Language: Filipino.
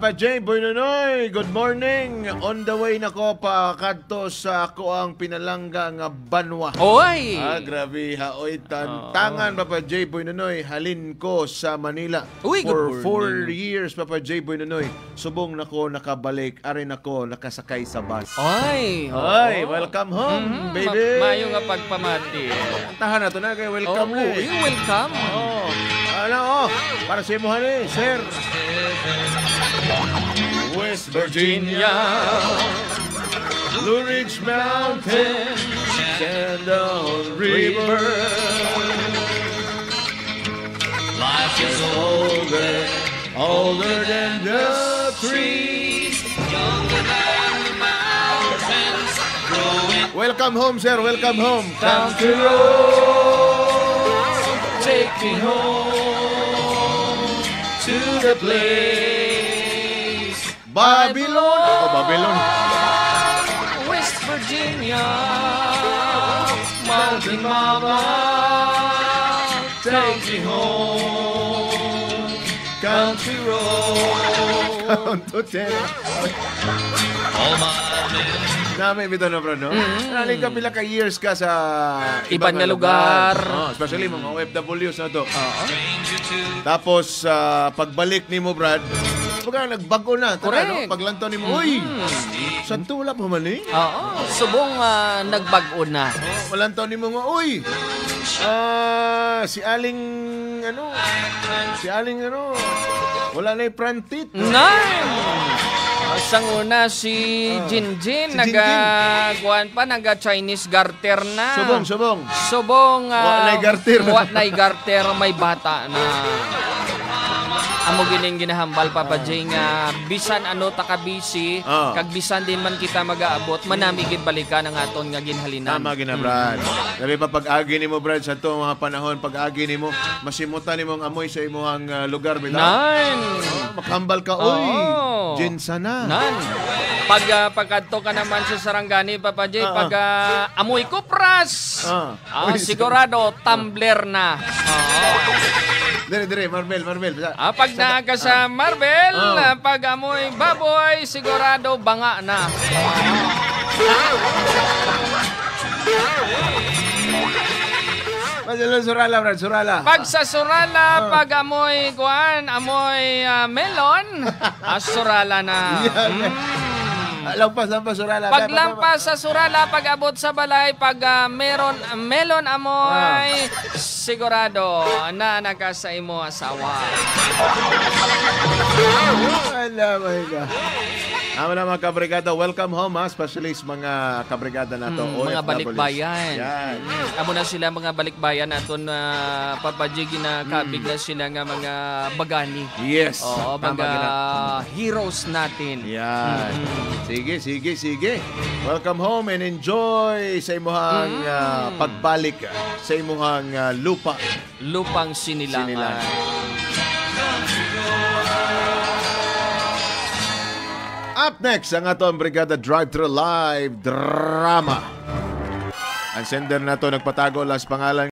Papa J. Boy Nonoy, good morning. On the way na ko pa kadto sa ako ang pinalangga nga banwa. Oy! Grabe haoy tangan Papa J. Boy Nonoy, halin ko sa Manila. Uy, for 4 years Papa J. Boy Nonoy. Subong nako nakabalik, arin ako nakasakay sa bus. Oy! Ay, welcome home, baby. Mayo nga pagpamati. Tahan na to na kay welcome na. You welcome. Ano, para sa imo hani, sir. West Virginia, Blue Ridge Mountain, Shenandoah River. Life is older than the trees, younger than the mountains. Welcome home, sir. Welcome home. Country road, take me home to the place. Babylon. Oh, Babylon. West Virginia, Mountain Mama, take me home. Country road. Count to 10. Nami bitaw na bro, no? Naling ka pila ka years ka sa ibang nga lugar. Especially mga OFWs na to. Tapos, pagbalik ni mo, Brad, nagbago na. Tara, no? Paglantaw ni mo, uy, sa tulap mo man eh. Oo, subong nagbago na. Walantaw ni mo nga, uy, si Aling, wala na yung prantit. Sang una si Jinjin, nag-guan pa, nag-Chinese garter na. Subong. Wat na garter, may bata na. Amo gining ginahambal Papa J nga bisan ano takabisi kag bisan din man kita mag-aabot manami gid balikan ang aton nga ginhalinan. Tama gina Brad. Labi pa pag-agi nimo Brad sa to mga panahon pag-agi nimo masimutan nimo ang amoy sa imong lugar bitaw. Makambal ka oy. Jinsa na. Pagkadto ka naman sa Sarangani Papa J pag amoy kupras. Sigurado tumbler na. Dire, Marvel. Pag naaga sa Marvel, pag amoy baboy, sigurado banga na. Surala, Brad, surala. Pag sa surala, pag amoy melon, surala na. Lampas surala. Pag lampas sa surala, pag abot sa balay, pag melon amoy, sigurado na nagasa imo asawa. Alam mo ka. Amo na mga kabrigada, welcome home especially sa mga kabrigada nato mga balikbayan. Yan. Amo na sila mga balikbayan naton papajigi na kabig na sila nga mga bagani. Yes. Oo, mga heroes natin. Yan. Sige. Welcome home and enjoy sa imuhang pagbalik sa imuhang lupang sinilangan. Up next, ang atong Brigada Drive-Thru Live Drama. Ang sender na to nagpatago las pangalan